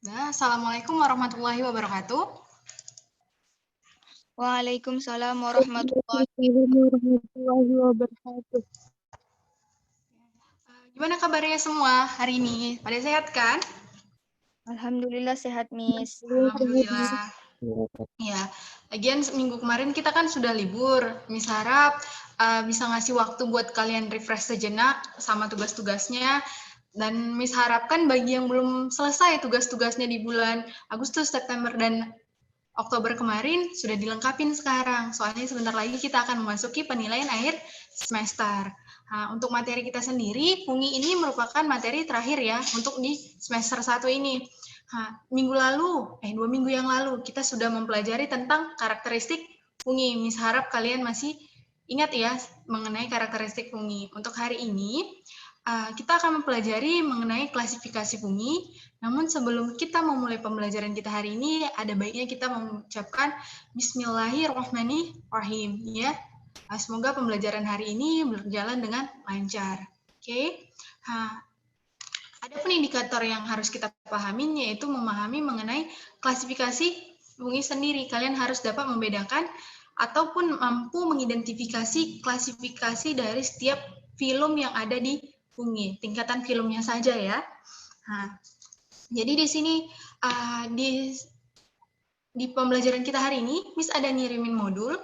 Nah, assalamualaikum warahmatullahi wabarakatuh. Waalaikumsalam warahmatullahi Waalaikumsalam warahmatullahi wabarakatuh. Gimana kabarnya semua hari ini? Pada sehat kan? Alhamdulillah sehat, Miss. Alhamdulillah. Ya, lagian minggu kemarin kita kan sudah libur. Miss harap bisa ngasih waktu buat kalian refresh sejenak sama tugas-tugasnya. Dan Miss harapkan bagi yang belum selesai tugas-tugasnya di bulan Agustus, September, dan Oktober kemarin sudah dilengkapin sekarang. Soalnya sebentar lagi kita akan memasuki penilaian akhir semester. Nah, untuk materi kita sendiri, fungi ini merupakan materi terakhir ya untuk di semester 1 ini. Nah, 2 minggu yang lalu kita sudah mempelajari tentang karakteristik fungi. Mis harap kalian masih ingat ya mengenai karakteristik fungi. Untuk hari ini kita akan mempelajari mengenai klasifikasi fungi. Namun sebelum kita memulai pembelajaran kita hari ini, ada baiknya kita mengucapkan Bismillahirrahmanirrahim ya. Semoga pembelajaran hari ini berjalan dengan lancar. Oke. Ada pun indikator yang harus kita pahami yaitu memahami mengenai klasifikasi fungi sendiri. Kalian harus dapat membedakan ataupun mampu mengidentifikasi klasifikasi dari setiap filum yang ada di fungi, tingkatan filumnya saja ya. Nah, jadi di sini di pembelajaran kita hari ini, Miss ada ngirimin modul.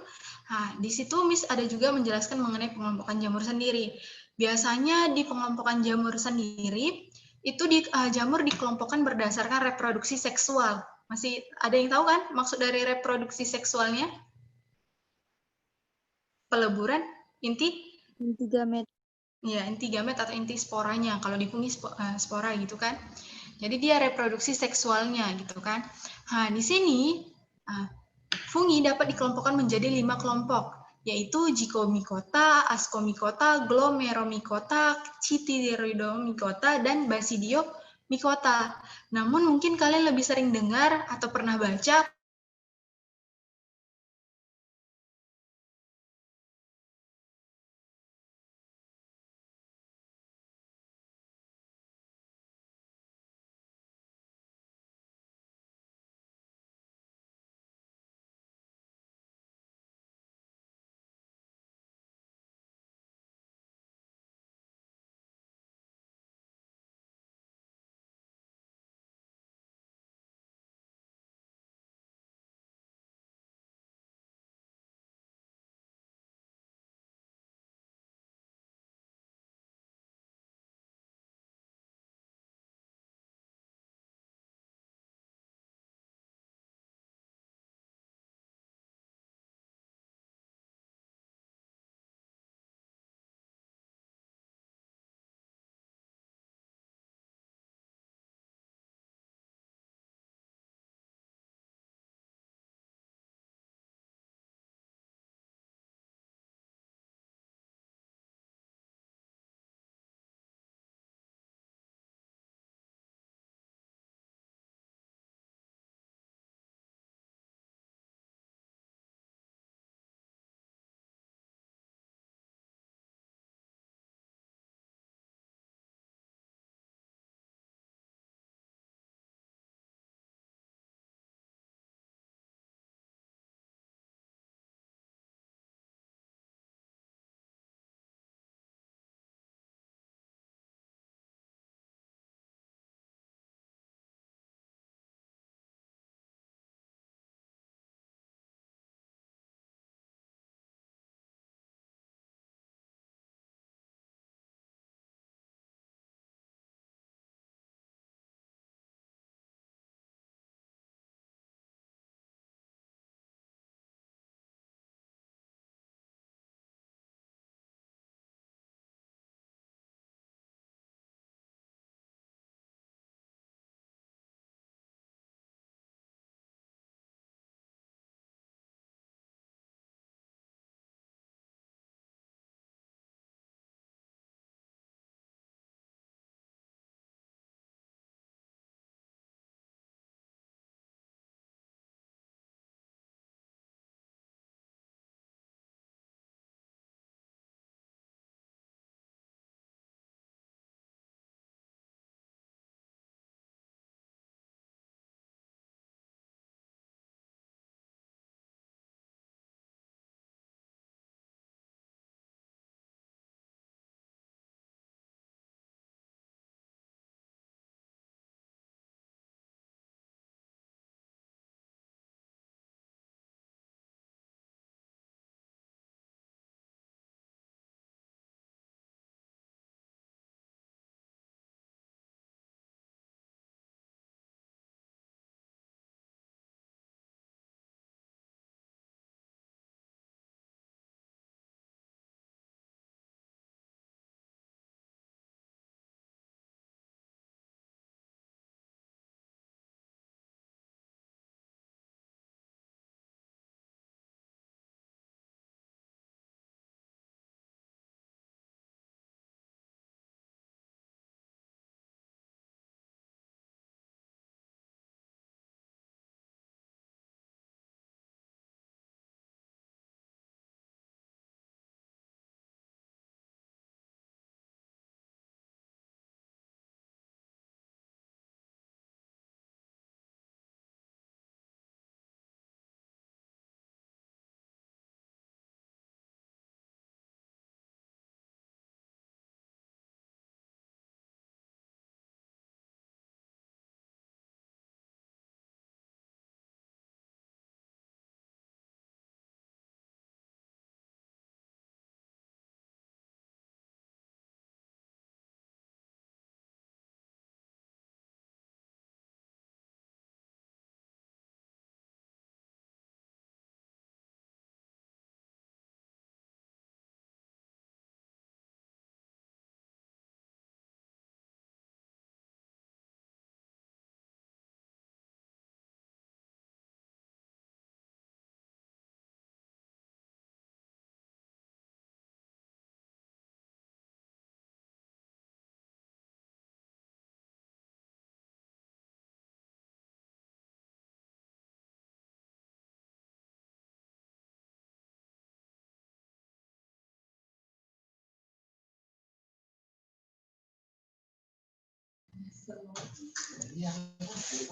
Nah, di situ Miss ada juga menjelaskan mengenai pengelompokan jamur sendiri. Biasanya di pengelompokan jamur sendiri, itu jamur dikelompokkan berdasarkan reproduksi seksual. Masih ada yang tahu kan maksud dari reproduksi seksualnya? Peleburan, inti? Inti gamet. Ya, inti gamet atau inti sporanya. Kalau di fungi spora gitu kan. Jadi dia reproduksi seksualnya gitu kan. Nah, di sini fungi dapat dikelompokkan menjadi 5 kelompok, yaitu Zygomicota, Ascomycota, Glomeromycota, Chytridiomycota, dan Basidiomycota. Namun mungkin kalian lebih sering dengar atau pernah baca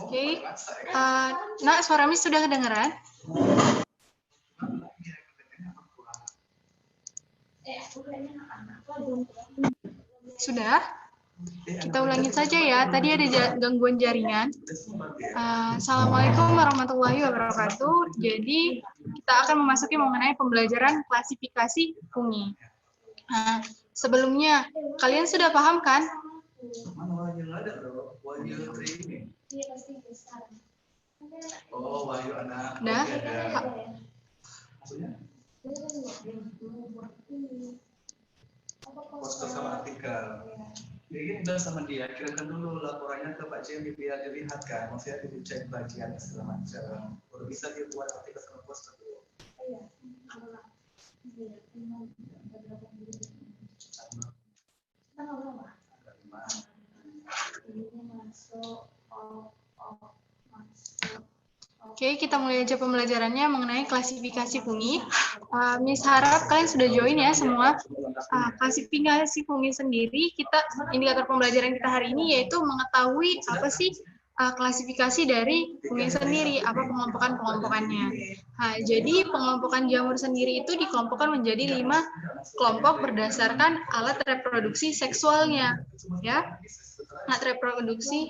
Oke. Nak, suara Miss sudah kedengaran? Sudah? Kita ulangin saja ya. Tadi ada gangguan jaringan. Assalamualaikum warahmatullahi wabarakatuh. Jadi kita akan memasuki mengenai pembelajaran klasifikasi fungi. Sebelumnya, kalian sudah paham kan? Nah, poster sama artikel. Jadi udah sama dia, kirimkan dulu laporannya ke Pak Jemi biar dilihat kan, maksudnya dicek bagian segala macam. Baru bisa dia buat artikel sama poster dulu. Oke, kita mulai aja pembelajarannya mengenai klasifikasi fungi. Miss harap kalian sudah join ya semua. Klasifikasi fungi sendiri, indikator pembelajaran kita hari ini yaitu mengetahui apa sih klasifikasi dari fungi sendiri, apa pengelompokannya. Jadi pengelompokan jamur sendiri itu dikelompokkan menjadi 5 kelompok berdasarkan alat reproduksi seksualnya, ya. Alat reproduksi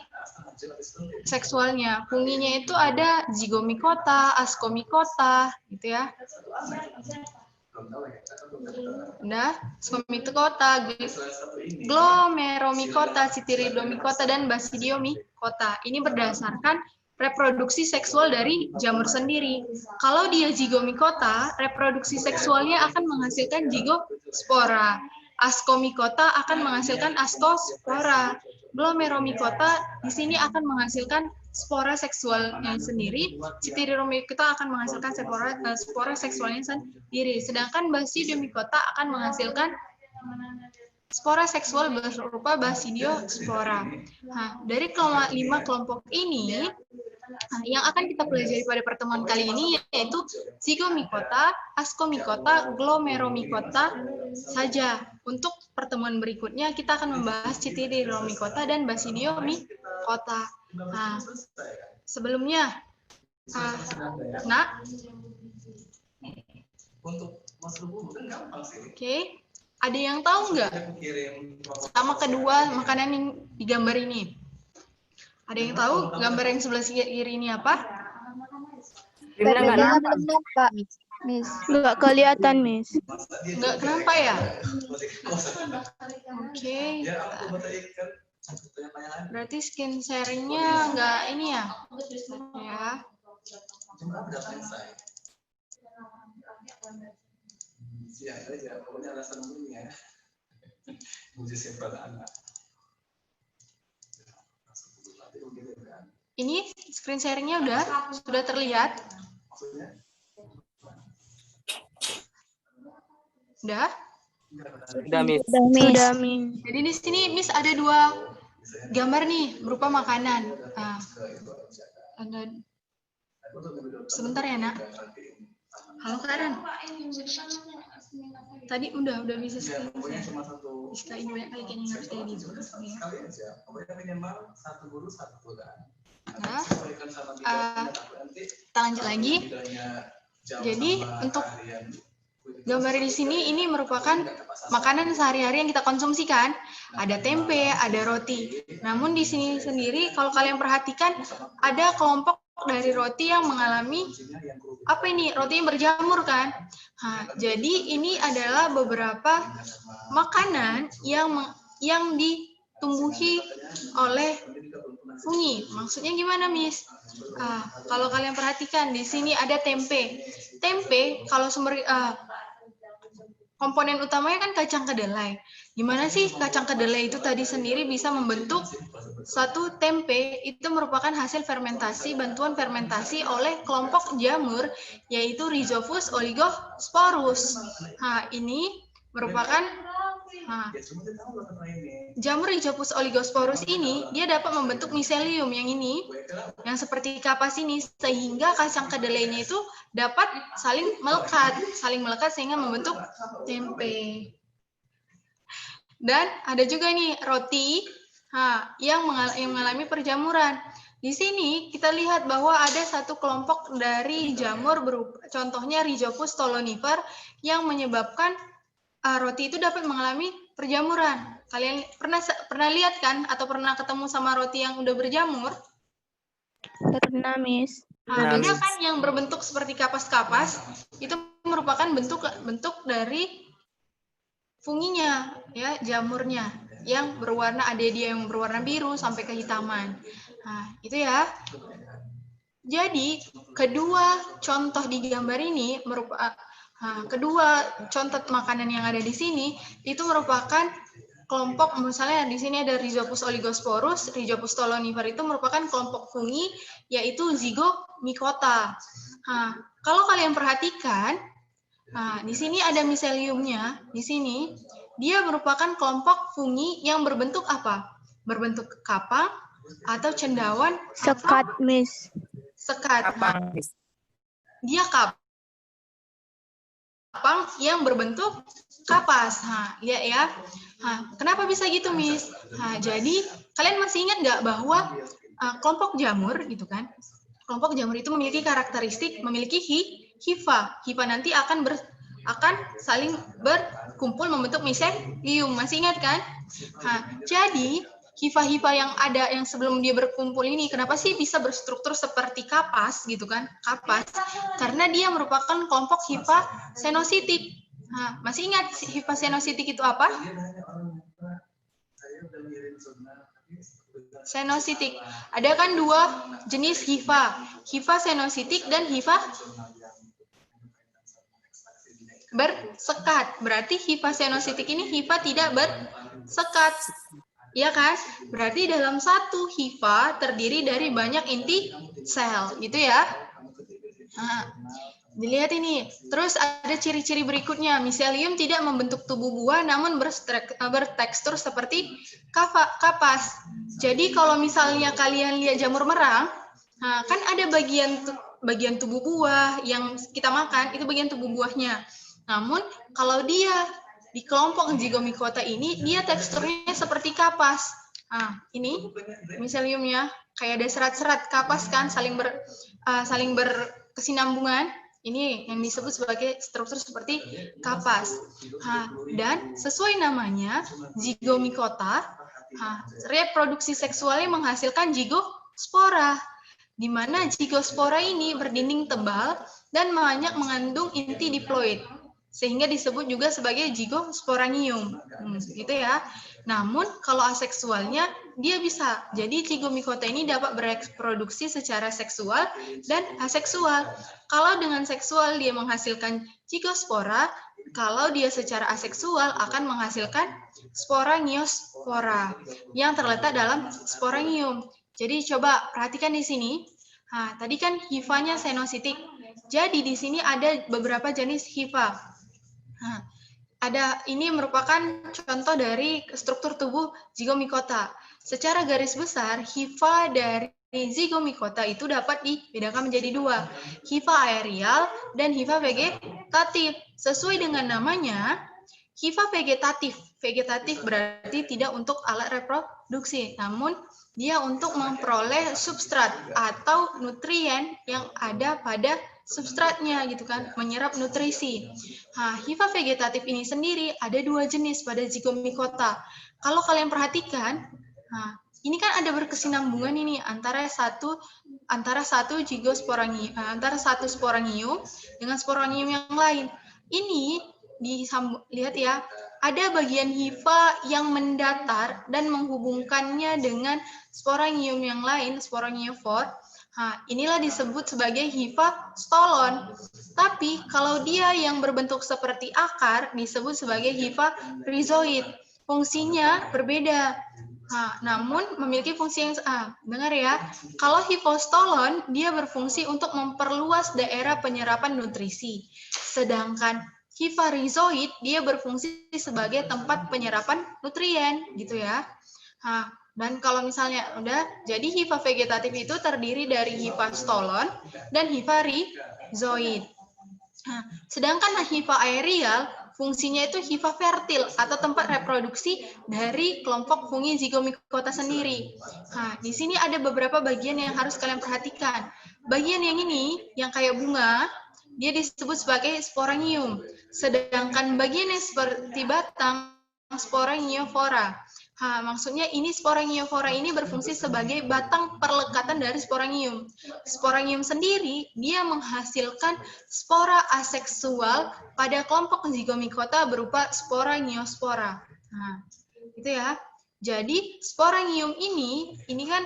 seksualnya. Funginya itu ada zygomicota, ascomicota, gitu ya. Udah, ascomicota, glomeromicota, cytiridomicota, dan basidiomicota. Ini berdasarkan reproduksi seksual dari jamur sendiri. Kalau dia zygomicota, reproduksi seksualnya akan menghasilkan zygospora. Ascomicota akan menghasilkan ascospora. Glomeromicota di sini akan menghasilkan spora seksualnya sendiri. Cytiridomicota akan menghasilkan spora seksualnya sendiri. Sedangkan basidiomicota akan menghasilkan spora seksual berupa basidiospora. Dari 5 kelompok ini, yang akan kita pelajari pada pertemuan kali ini yaitu zygomicota, ascomicota, glomeromicota saja. Untuk pertemuan berikutnya kita akan membahas cytiridomicota dan basidiomicota. Sebelumnya, Nak. Oke, ada yang tahu nggak sama kedua makanan yang digambar ini? Ada yang tahu gambar yang sebelah kiri ini apa? Kenapa, Miss? Nggak kelihatan, Miss. Nggak, kenapa ya? Oke. Berarti screen sharing-nya nggak ini ya? Ya. Ini screen sharing-nya sudah terlihat? Udah? Sudah, Miss. Jadi di sini Miss ada 2 gambar nih berupa makanan. Sebentar ya, Nak. Halo, Karen. Tadi udah bisa screen share. Ini banyak kali kayaknya harus edit. Nah, kita lanjut lagi. Jadi untuk gambar di sini ini merupakan makanan sehari-hari yang kita konsumsikan. Ada tempe, ada roti. Namun di sini sendiri kalau kalian perhatikan ada kelompok dari roti yang mengalami apa ini? Roti yang berjamur kan? Jadi ini adalah beberapa makanan yang ditumbuhi oleh fungi. Maksudnya gimana, Miss? Kalau kalian perhatikan di sini ada tempe. Tempe kalau sumber komponen utamanya kan kacang kedelai. Gimana sih kacang kedelai itu tadi sendiri bisa membentuk satu tempe? Itu merupakan hasil bantuan fermentasi oleh kelompok jamur, yaitu Rhizophus oligosporus. Ini merupakan jamur Rhizophus oligosporus ini, dia dapat membentuk miselium yang seperti kapas ini, sehingga kacang kedelainya itu dapat saling melekat sehingga membentuk tempe. Dan ada juga nih roti. yang mengalami perjamuran. Di sini kita lihat bahwa ada satu kelompok dari jamur contohnya Rhizopus stolonifer yang menyebabkan roti itu dapat mengalami perjamuran. Kalian pernah lihat kan atau pernah ketemu sama roti yang udah berjamur? Pernah, Miss. Ada kan yang berbentuk seperti kapas-kapas, itu merupakan bentuk dari funginya, ya, jamurnya yang berwarna, ada dia yang berwarna biru sampai kehitaman. Nah, itu ya. Jadi, kedua contoh di gambar ini merupakan kedua contoh makanan yang ada di sini itu merupakan kelompok, misalnya di sini ada Rhizopus oligosporus, Rhizopus stolonifer itu merupakan kelompok fungi yaitu Zygomicota. Kalau kalian perhatikan, di sini ada miseliumnya. Di sini dia merupakan kelompok fungi yang berbentuk apa? Berbentuk kapang atau cendawan? Sekat, Miss. Sekat. Dia kapang yang berbentuk kapas. Lihat ya. Kenapa bisa gitu, Miss? Jadi kalian masih ingat nggak bahwa kelompok jamur gitu kan? Kelompok jamur itu memiliki karakteristik memiliki hifa. Hifa nanti akan saling berkumpul membentuk miselium. Masih ingat kan? Jadi hifa-hifa yang ada yang sebelum dia berkumpul ini, kenapa sih bisa berstruktur seperti kapas gitu kan? Kapas. Karena dia merupakan kelompok hifa senositik. Masih ingat hifa senositik itu apa? Senositik. Ada kan dua jenis hifa senositik dan hifa bersekat. Berarti hifa senositik ini hifa tidak bersekat. Ya kan? Berarti dalam satu hifa terdiri dari banyak inti sel, gitu ya. Dilihat ini. Terus ada ciri-ciri berikutnya. Miselium tidak membentuk tubuh buah namun bertekstur seperti kapas. Jadi kalau misalnya kalian lihat jamur merang, kan ada bagian tubuh buah yang kita makan, itu bagian tubuh buahnya. Namun kalau dia di kelompok Zygomicota ini, dia teksturnya seperti kapas. Ini miseliumnya kayak ada serat-serat kapas kan, saling berkesinambungan. Ini yang disebut sebagai struktur seperti kapas. Dan sesuai namanya, Zygomicota, reproduksi seksualnya menghasilkan zygospora, di mana zygospora ini berdinding tebal dan banyak mengandung inti diploid, sehingga disebut juga sebagai zygosporangium, gitu ya. Namun kalau aseksualnya dia bisa, jadi Zygomicota ini dapat bereproduksi secara seksual dan aseksual. Kalau dengan seksual dia menghasilkan zygospora, kalau dia secara aseksual akan menghasilkan sporangiospora yang terletak dalam sporangium. Jadi coba perhatikan di sini. Tadi kan hifanya senositik. Jadi di sini ada beberapa jenis hifa. Ini merupakan contoh dari struktur tubuh Zygomicota. Secara garis besar, hifa dari Zygomicota itu dapat dibedakan menjadi dua, hifa aerial dan hifa vegetatif. Sesuai dengan namanya, hifa vegetatif. Vegetatif berarti tidak untuk alat reproduksi, namun dia untuk memperoleh substrat atau nutrien yang ada pada substratnya gitu kan, menyerap nutrisi. Hifa vegetatif ini sendiri ada dua jenis pada Zygomicota. Kalau kalian perhatikan, ini kan ada berkesinambungan ini antara satu sporangium dengan sporangium yang lain. Ini lihat ya, ada bagian hifa yang mendatar dan menghubungkannya dengan sporangium yang lain, sporangiofor. Inilah disebut sebagai hifa stolon. Tapi kalau dia yang berbentuk seperti akar disebut sebagai hifa rhizoid. Fungsinya berbeda. Namun memiliki fungsi yang dengar ya. Kalau hifostolon dia berfungsi untuk memperluas daerah penyerapan nutrisi. Sedangkan hifa rhizoid dia berfungsi sebagai tempat penyerapan nutrien gitu ya. Dan kalau misalnya jadi hifa vegetatif itu terdiri dari hifa stolon dan hifa rhizoid. Sedangkan hifa aerial fungsinya itu hifa fertil atau tempat reproduksi dari kelompok fungi zygomicota sendiri. Nah, di sini ada beberapa bagian yang harus kalian perhatikan. Bagian yang ini, yang kayak bunga, dia disebut sebagai sporangium. Sedangkan bagian yang seperti batang, sporangiofora. Maksudnya ini sporangiofora ini berfungsi sebagai batang perlekatan dari sporangium. Sporangium sendiri, dia menghasilkan spora aseksual pada kelompok zygomicota berupa sporangiospora. Nah, itu ya. Jadi sporangium ini kan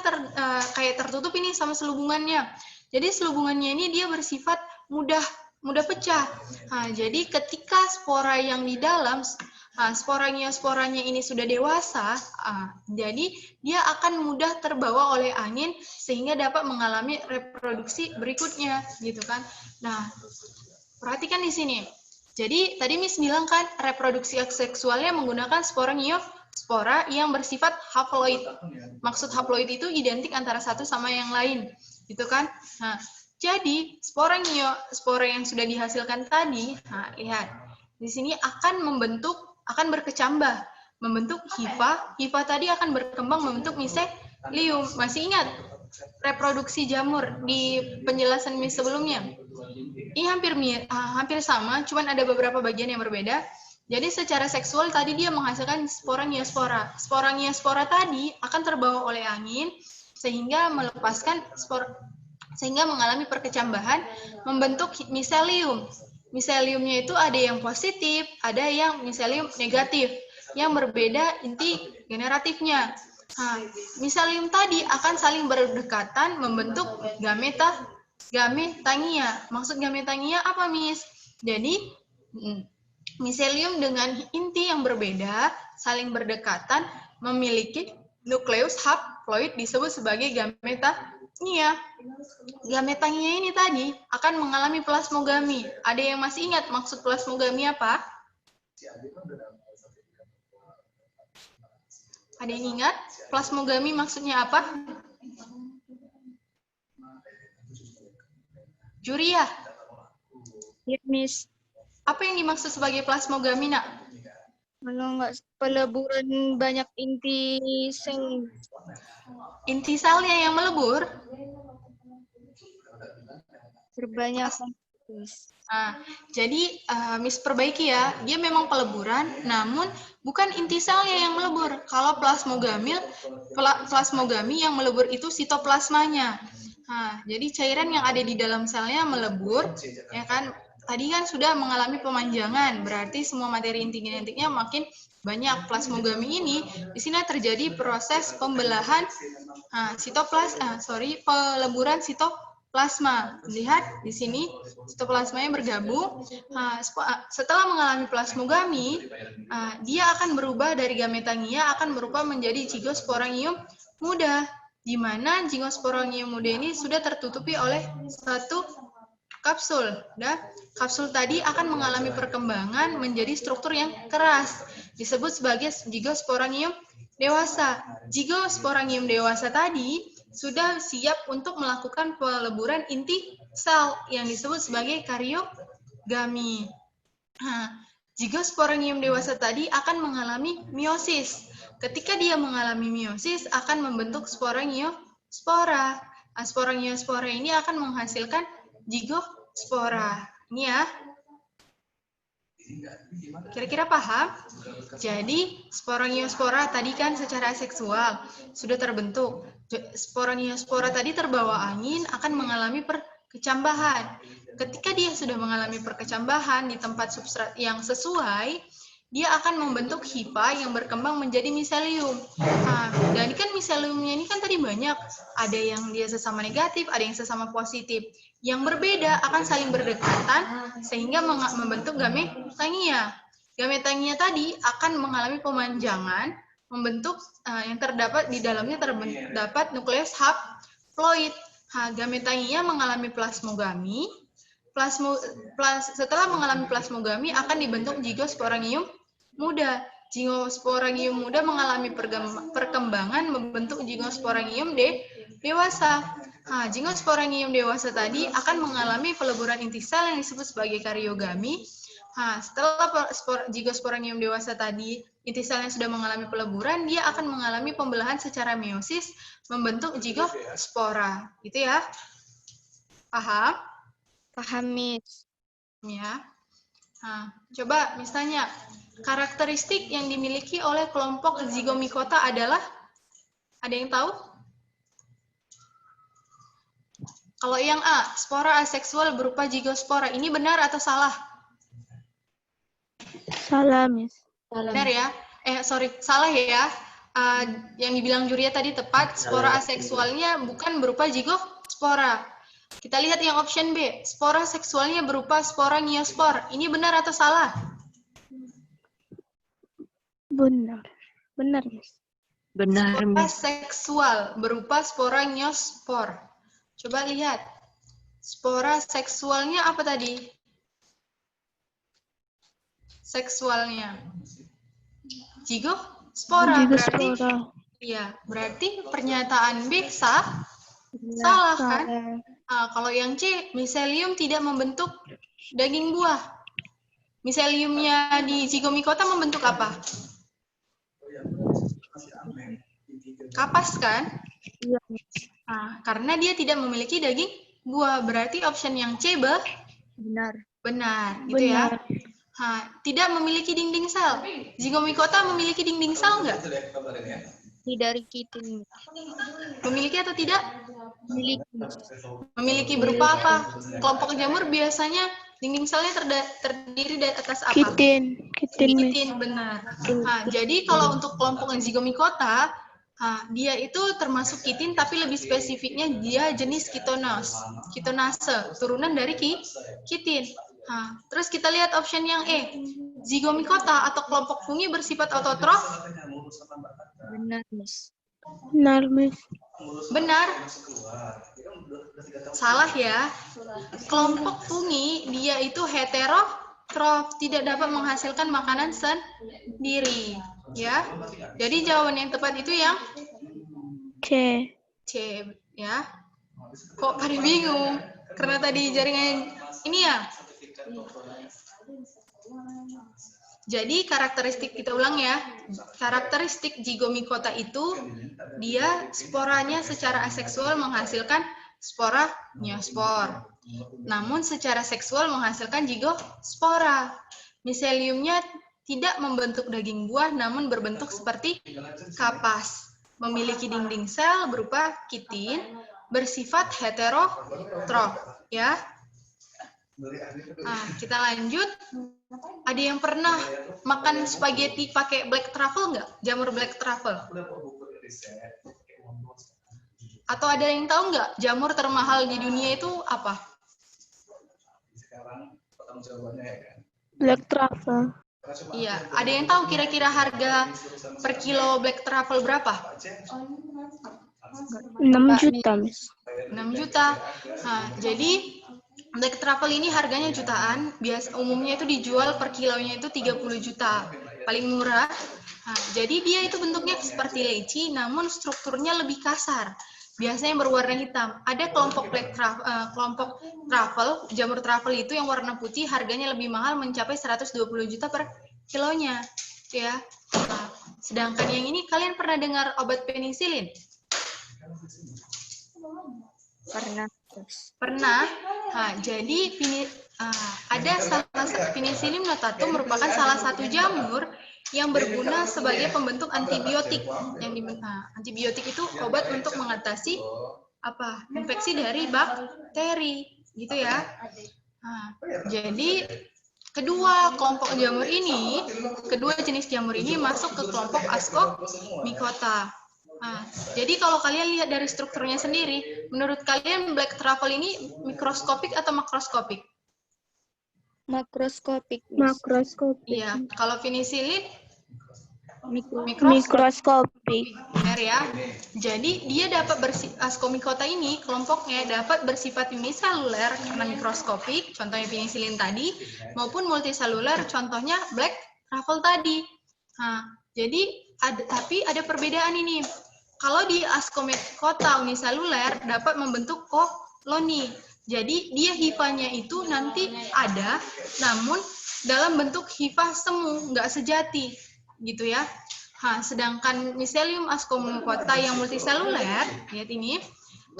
kayak tertutup ini sama selubungannya. Jadi selubungannya ini dia bersifat mudah pecah. Jadi ketika spora yang di dalam sporanya ini sudah dewasa, jadi dia akan mudah terbawa oleh angin sehingga dapat mengalami reproduksi berikutnya, gitu kan? Nah, perhatikan di sini. Jadi tadi Miss bilang kan reproduksi seksualnya menggunakan spora yang bersifat haploid. Maksud haploid itu identik antara satu sama yang lain, gitu kan? Nah, jadi spora yang sudah dihasilkan tadi, lihat di sini akan berkecambah, membentuk hifa. Hifa tadi akan berkembang membentuk miselium. Masih ingat reproduksi jamur di penjelasan Miss sebelumnya? Ini hampir sama, cuman ada beberapa bagian yang berbeda. Jadi secara seksual tadi dia menghasilkan sporangiospora. Sporangiospora tadi akan terbawa oleh angin sehingga melepaskan sehingga mengalami perkecambahan membentuk miselium. Miseliumnya itu ada yang positif, ada yang miselium negatif, yang berbeda inti generatifnya. Miselium tadi akan saling berdekatan membentuk gametangia. Maksud gametangia apa, Miss? Jadi miselium dengan inti yang berbeda saling berdekatan memiliki nukleus haploid disebut sebagai gametangia. Gametangia ini tadi akan mengalami plasmogami. Ada yang masih ingat maksud plasmogami apa? Ada yang ingat plasmogami maksudnya apa? Juria. Ya, Miss. Apa yang dimaksud sebagai plasmogami, Nak? Kalau nggak peleburan banyak inti selnya yang melebur. Berbanyak. Jadi Miss perbaiki ya, dia memang peleburan, namun bukan inti selnya yang melebur. Kalau plasmogami yang melebur itu sitoplasmanya. Jadi cairan yang ada di dalam selnya melebur, ya kan? Tadi kan sudah mengalami pemanjangan, berarti semua materi inti genetiknya makin banyak. Plasmogami ini di sini terjadi proses pembelahan peleburan sitoplasma. Lihat di sini sitoplasmanya bergabung. Setelah mengalami plasmogami, dia akan berubah dari gametangia akan berubah menjadi zygosporangium muda, di mana zygosporangium muda ini sudah tertutupi oleh satu kapsul. Kapsul tadi akan mengalami perkembangan menjadi struktur yang keras, disebut sebagai zygosporangium dewasa. Zygosporangium dewasa tadi sudah siap untuk melakukan peleburan inti sel yang disebut sebagai kariogami. Zygosporangium dewasa tadi akan mengalami meiosis. Ketika dia mengalami meiosis akan membentuk sporangiospora. Sporangiospora ini akan menghasilkan zygospora. Ini ya. Kira-kira paham? Jadi, sporangiospora tadi kan secara seksual sudah terbentuk. Sporangiospora tadi terbawa angin akan mengalami perkecambahan. Ketika dia sudah mengalami perkecambahan di tempat substrat yang sesuai, dia akan membentuk hifa yang berkembang menjadi miselium. Dan kan miseliumnya ini kan tadi banyak. Ada yang dia sesama negatif, ada yang sesama positif. Yang berbeda akan saling berdekatan sehingga membentuk gametangia. Gametangia tadi akan mengalami pemanjangan, membentuk yang terdapat di dalamnya terdapat nukleus haploid. Gametangia mengalami plasmogami. Setelah mengalami plasmogami akan dibentuk zygosporangium muda. Zygosporangium muda mengalami perkembangan membentuk zygosporangium dewasa. Zygosporangium dewasa tadi akan mengalami peleburan inti sel yang disebut sebagai kariogami. Setelah zigosporanium dewasa tadi, inti selnya sudah mengalami peleburan, dia akan mengalami pembelahan secara meiosis, membentuk zigospora. Gitu ya. Paham? Paham, Miss. Ya. Coba misalnya, karakteristik yang dimiliki oleh kelompok zigomikota adalah, ada yang tahu? Kalau yang A, spora aseksual berupa zigospora, ini benar atau salah? Salah, Miss. Benar ya? Salah ya. Yang dibilang Juria tadi tepat, spora aseksualnya bukan berupa zigospora. Kita lihat yang option B, spora seksualnya berupa spora neospor. Ini benar atau salah? Benar. Benar, Miss. Benar, Spora Miss. seksual berupa spora neospor. Coba lihat. Spora seksualnya apa tadi? Seksualnya. Zigospora. Berarti, ya, berarti pernyataan B sah? Salah kan? Kalau yang C, miselium tidak membentuk daging buah. Miseliumnya di zigomikota membentuk apa? Kapas kan? Iya. Karena dia tidak memiliki daging buah, berarti option yang C Benar. benar, gitu ya. Tidak memiliki dinding sel. Zigomikota memiliki dinding sel nggak? Dari kitin. Memiliki atau tidak? Memiliki. Memiliki berupa apa? Kelompok jamur biasanya dinding selnya terdiri dari atas apa? Kitin, Miss. Kitin, benar. Jadi kalau untuk kelompok zigomikota, dia itu termasuk kitin, tapi lebih spesifiknya dia jenis kitonase, turunan dari kitin. Terus kita lihat option yang E, zigomikota atau kelompok fungi bersifat autotrof. Benar, Miss. Benar, Miss. Benar. Salah ya. Kelompok fungi dia itu heterotrof, tidak dapat menghasilkan makanan sendiri, ya. Jadi jawaban yang tepat itu yang C. C, ya. Kok pada bingung? Karena tadi jaringan ini ya. Jadi karakteristik, kita ulang ya. Karakteristik zigomikota itu dia sporanya secara aseksual menghasilkan spora neospor. Namun secara seksual menghasilkan zigospora. Miseliumnya tidak membentuk daging buah namun berbentuk seperti kapas. Memiliki dinding sel berupa kitin, bersifat heterotrof, ya. Kita lanjut. Ada yang pernah makan spaghetti pakai black truffle nggak? Jamur black truffle? Atau ada yang tahu nggak jamur termahal di dunia itu apa? Black truffle. Iya, ada yang tahu kira-kira harga per kilo black truffle berapa? 6 juta, Miss. 6 juta. Jadi black truffle ini harganya jutaan. Umumnya itu dijual per kilonya itu 30 juta. Paling murah. Jadi dia itu bentuknya seperti leci, namun strukturnya lebih kasar. Biasanya berwarna hitam. Ada kelompok kelompok truffle, jamur truffle itu yang warna putih, harganya lebih mahal mencapai 120 juta per kilonya, ya. Sedangkan yang ini, kalian pernah dengar obat penisilin? Pernah. Pernah. Jadi ada Penicillium notatum merupakan salah satu jamur yang berguna sebagai pembentuk antibiotik. Antibiotik itu obat untuk mengatasi infeksi dari bakteri, gitu ya. Jadi kedua jenis jamur ini masuk ke kelompok Ascomycota. Jadi kalau kalian lihat dari strukturnya sendiri, menurut kalian black truffle ini mikroskopik atau makroskopik? Makroskopik. Makroskopik. Iya, kalau penicillin Mikroskopik. benar ya. Jadi dia dapat Ascomycota ini kelompoknya dapat bersifat uniseluler karena mikroskopik, contohnya penicillin tadi, maupun multiseluler, contohnya black truffle tadi. Jadi tapi ada perbedaan ini. Kalau di Ascomycota uniseluler dapat membentuk koloni. Jadi dia hifanya itu nanti ada, namun dalam bentuk hifah semu, nggak sejati, gitu ya. Sedangkan miselium ascomycota yang multiseluler, lihat ini,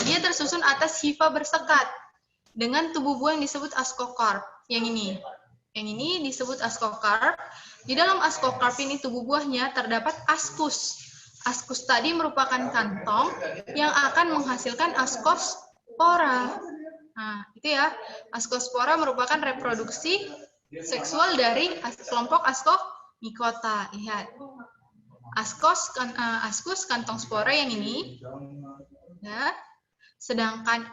dia tersusun atas hifa bersekat dengan tubuh buah yang disebut ascocarp. Yang ini disebut ascocarp. Di dalam ascocarp ini tubuh buahnya terdapat ascus. Ascus tadi merupakan kantong yang akan menghasilkan ascospora. Nah, itu ya. Ascospora merupakan reproduksi seksual dari kelompok ascomycota. Lihat. Ascus kantong spora yang ini. Ya. Sedangkan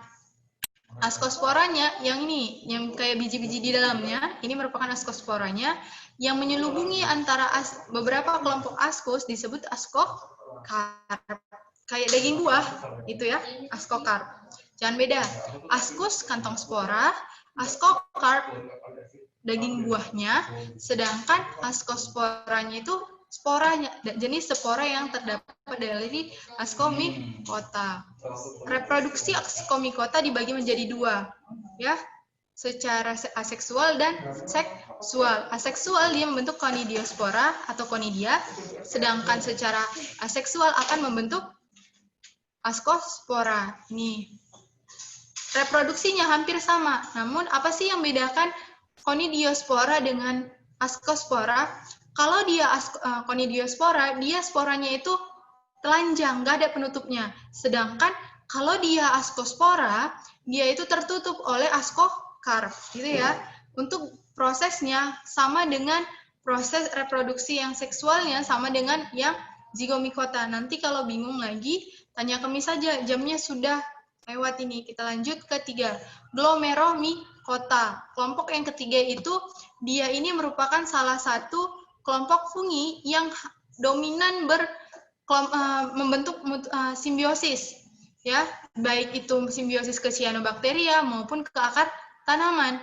ascosporanya yang ini, yang kayak biji-biji di dalamnya, ini merupakan ascosporanya yang menyelubungi antara beberapa kelompok ascus disebut ascocarp. Kayak daging buah, itu ya, ascocarp. Jangan beda. Ascus kantong spora, ascocarp daging buahnya, sedangkan ascosporanya itu sporanya, jenis spora yang terdapat dari ascomycota. Reproduksi ascomycota dibagi menjadi dua, ya, secara aseksual dan seksual. Aseksual dia membentuk conidiospora atau conidia, sedangkan secara aseksual akan membentuk ascospora. Ini reproduksinya hampir sama, namun apa sih yang membedakan conidiospora dengan ascospora? Kalau dia conidiospora, dia sporanya itu telanjang, nggak ada penutupnya. Sedangkan kalau dia ascospora, dia itu tertutup oleh ascocarp, gitu ya. Untuk prosesnya sama dengan proses reproduksi yang seksualnya sama dengan yang zygomycota. Nanti kalau bingung lagi, tanya ke Miss saja. Jamnya sudah lewat ini. Kita lanjut ke 3. Glomeromycota. Kelompok yang ketiga itu, dia ini merupakan salah satu kelompok fungi yang dominan membentuk simbiosis, ya, baik itu simbiosis ke cyanobacteria maupun ke akar tanaman.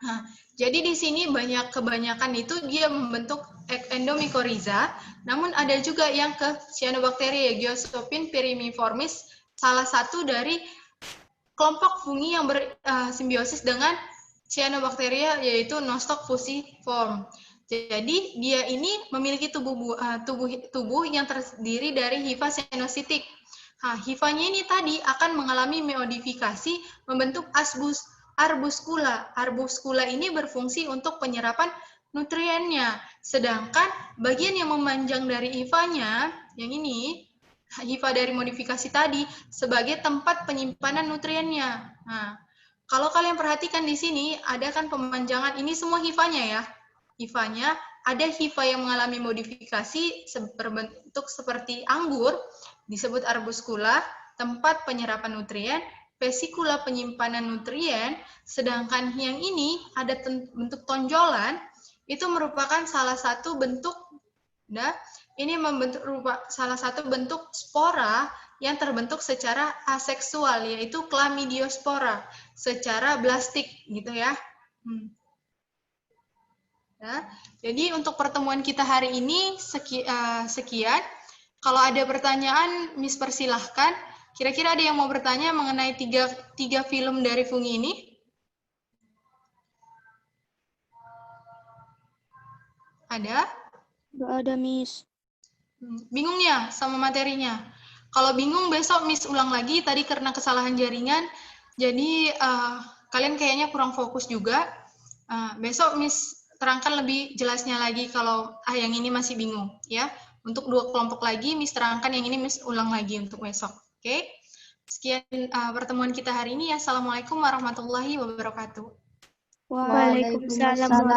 Nah, jadi di sini kebanyakan itu dia membentuk endomycorrhiza, namun ada juga yang ke cyanobacteria, Geoscopin pyrimiformis, salah satu dari kelompok fungi yang bersimbiosis dengan cyanobacteria, yaitu Nostoc fusiform. Jadi dia ini memiliki tubuh yang terdiri dari hifa senositik. Hifanya ini tadi akan mengalami modifikasi membentuk arbuscula. Arbuscula ini berfungsi untuk penyerapan nutriennya. Sedangkan bagian yang memanjang dari hifanya, yang ini, hifa dari modifikasi tadi, sebagai tempat penyimpanan nutriennya. Nah, kalau kalian perhatikan di sini, ada kan pemanjangan, ini semua hifanya ya. Hifanya, ada hifa yang mengalami modifikasi berbentuk seperti anggur, disebut arbuscula, tempat penyerapan nutrien, vesikula penyimpanan nutrien, sedangkan yang ini ada bentuk tonjolan, itu merupakan salah satu bentuk, salah satu bentuk spora yang terbentuk secara aseksual, yaitu chlamydiospora, secara blastik, gitu ya. Jadi untuk pertemuan kita hari ini sekian. Kalau ada pertanyaan, Miss persilahkan. Kira-kira ada yang mau bertanya mengenai tiga film dari fungi ini? Ada? Nggak ada, Miss. Bingung ya sama materinya? Kalau bingung, besok Miss ulang lagi. Tadi karena kesalahan jaringan, jadi kalian kayaknya kurang fokus juga. Besok Miss terangkan lebih jelasnya lagi kalau yang ini masih bingung, ya. Untuk 2 kelompok lagi, Miss terangkan yang ini, Miss ulang lagi untuk besok. Oke? Sekian pertemuan kita hari ini. Assalamualaikum warahmatullahi wabarakatuh. Waalaikumsalam.